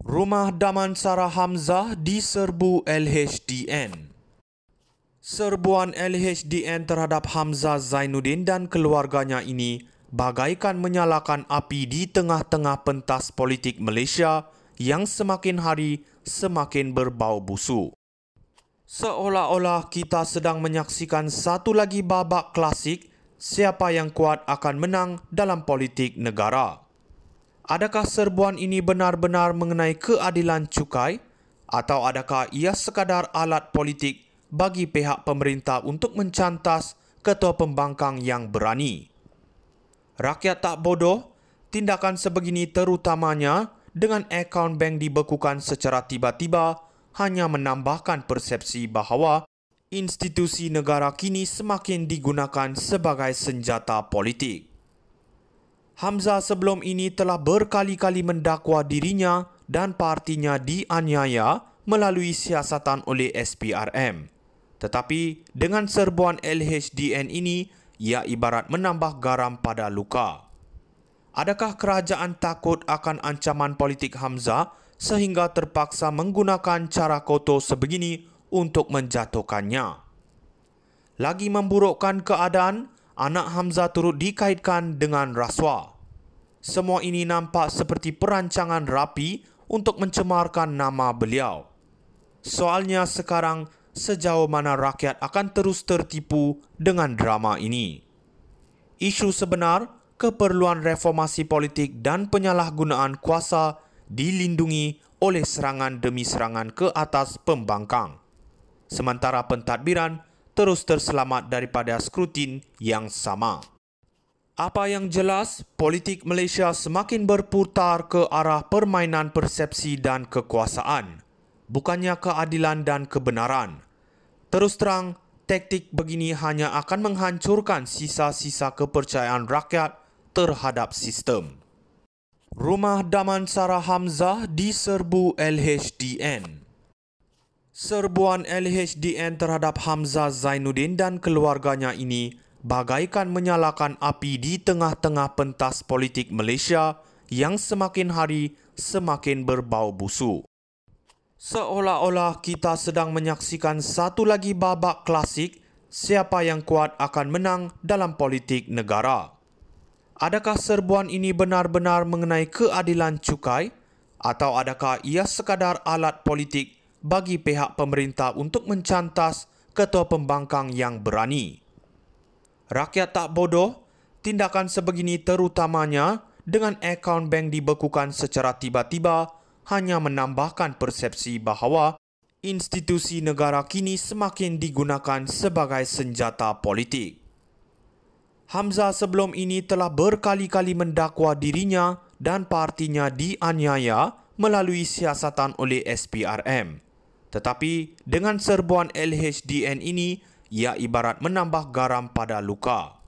Rumah Damansara Hamzah diserbu LHDN. Serbuan LHDN terhadap Hamzah Zainuddin dan keluarganya ini bagaikan menyalakan api di tengah-tengah pentas politik Malaysia yang semakin hari semakin berbau busuk. Seolah-olah kita sedang menyaksikan satu lagi babak klasik siapa yang kuat akan menang dalam politik negara. Adakah serbuan ini benar-benar mengenai keadilan cukai atau adakah ia sekadar alat politik bagi pihak pemerintah untuk mencantas ketua pembangkang yang berani? Rakyat tak bodoh, tindakan sebegini terutamanya dengan akaun bank dibekukan secara tiba-tiba hanya menambahkan persepsi bahawa institusi negara kini semakin digunakan sebagai senjata politik. Hamzah sebelum ini telah berkali-kali mendakwa dirinya dan partinya dianiaya melalui siasatan oleh SPRM. Tetapi dengan serbuan LHDN ini, ia ibarat menambah garam pada luka. Adakah kerajaan takut akan ancaman politik Hamzah sehingga terpaksa menggunakan cara kotor sebegini untuk menjatuhkannya? Lagi memburukkan keadaan, anak Hamzah turut dikaitkan dengan rasuah. Semua ini nampak seperti perancangan rapi untuk mencemarkan nama beliau. Soalnya sekarang, sejauh mana rakyat akan terus tertipu dengan drama ini? Isu sebenar, keperluan reformasi politik dan penyalahgunaan kuasa dilindungi oleh serangan demi serangan ke atas pembangkang. Sementara pentadbiran terus terselamat daripada skrutin yang sama. Apa yang jelas, politik Malaysia semakin berputar ke arah permainan persepsi dan kekuasaan, bukannya keadilan dan kebenaran. Terus terang, taktik begini hanya akan menghancurkan sisa-sisa kepercayaan rakyat terhadap sistem. Rumah Damansara Hamzah diserbu LHDN. Serbuan LHDN terhadap Hamzah Zainuddin dan keluarganya ini bagaikan menyalakan api di tengah-tengah pentas politik Malaysia yang semakin hari semakin berbau busuk. Seolah-olah kita sedang menyaksikan satu lagi babak klasik siapa yang kuat akan menang dalam politik negara. Adakah serbuan ini benar-benar mengenai keadilan cukai atau adakah ia sekadar alat politik bagi pihak pemerintah untuk mencantas ketua pembangkang yang berani? Rakyat tak bodoh, tindakan sebegini terutamanya dengan akaun bank dibekukan secara tiba-tiba hanya menambahkan persepsi bahawa institusi negara kini semakin digunakan sebagai senjata politik. Hamzah sebelum ini telah berkali-kali mendakwa dirinya dan partinya dianiaya melalui siasatan oleh SPRM. Tetapi dengan serbuan LHDN ini, ia ibarat menambah garam pada luka.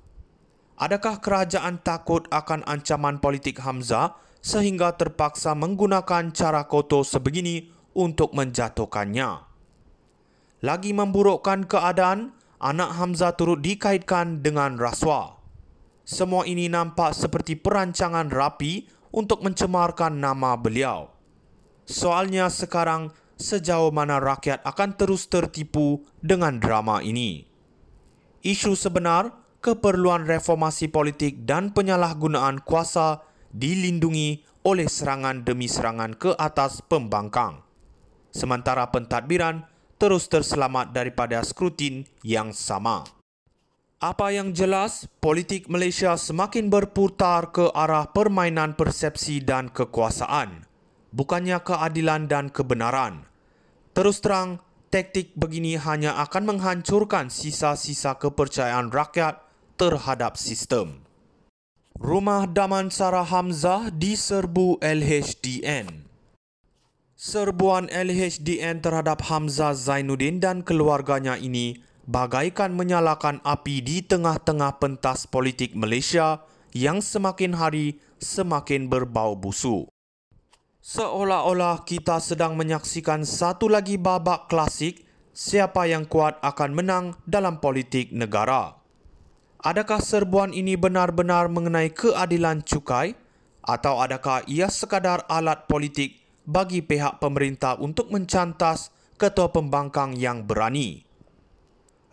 Adakah kerajaan takut akan ancaman politik Hamzah sehingga terpaksa menggunakan cara kotor sebegini untuk menjatuhkannya? Lagi memburukkan keadaan, anak Hamzah turut dikaitkan dengan rasuah. Semua ini nampak seperti perancangan rapi untuk mencemarkan nama beliau. Soalnya sekarang, sejauh mana rakyat akan terus tertipu dengan drama ini? Isu sebenar, keperluan reformasi politik dan penyalahgunaan kuasa dilindungi oleh serangan demi serangan ke atas pembangkang. Sementara pentadbiran terus terselamat daripada skrutin yang sama. Apa yang jelas, politik Malaysia semakin berputar ke arah permainan persepsi dan kekuasaan, bukannya keadilan dan kebenaran. Terus terang, taktik begini hanya akan menghancurkan sisa-sisa kepercayaan rakyat terhadap sistem. Rumah Damansara Hamzah diserbu LHDN. Serbuan LHDN terhadap Hamzah Zainuddin dan keluarganya ini bagaikan menyalakan api di tengah-tengah pentas politik Malaysia yang semakin hari semakin berbau busuk. Seolah-olah kita sedang menyaksikan satu lagi babak klasik siapa yang kuat akan menang dalam politik negara. Adakah serbuan ini benar-benar mengenai keadilan cukai atau adakah ia sekadar alat politik bagi pihak pemerintah untuk mencantas ketua pembangkang yang berani.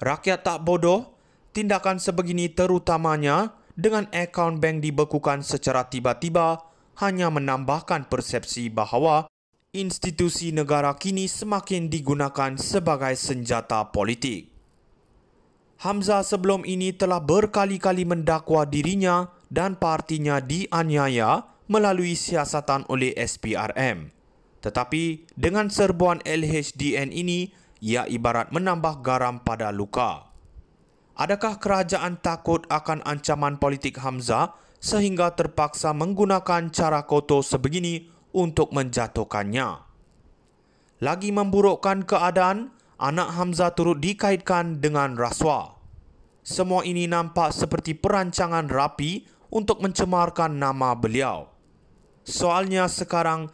Rakyat tak bodoh, tindakan sebegini terutamanya dengan akaun bank dibekukan secara tiba-tiba hanya menambahkan persepsi bahawa institusi negara kini semakin digunakan sebagai senjata politik. Hamzah sebelum ini telah berkali-kali mendakwa dirinya dan partinya dianiaya melalui siasatan oleh SPRM. Tetapi dengan serbuan LHDN ini, ia ibarat menambah garam pada luka. Adakah kerajaan takut akan ancaman politik Hamzah sehingga terpaksa menggunakan cara kotor sebegini untuk menjatuhkannya? Lagi memburukkan keadaan, anak Hamzah turut dikaitkan dengan rasuah. Semua ini nampak seperti perancangan rapi untuk mencemarkan nama beliau. Soalnya sekarang,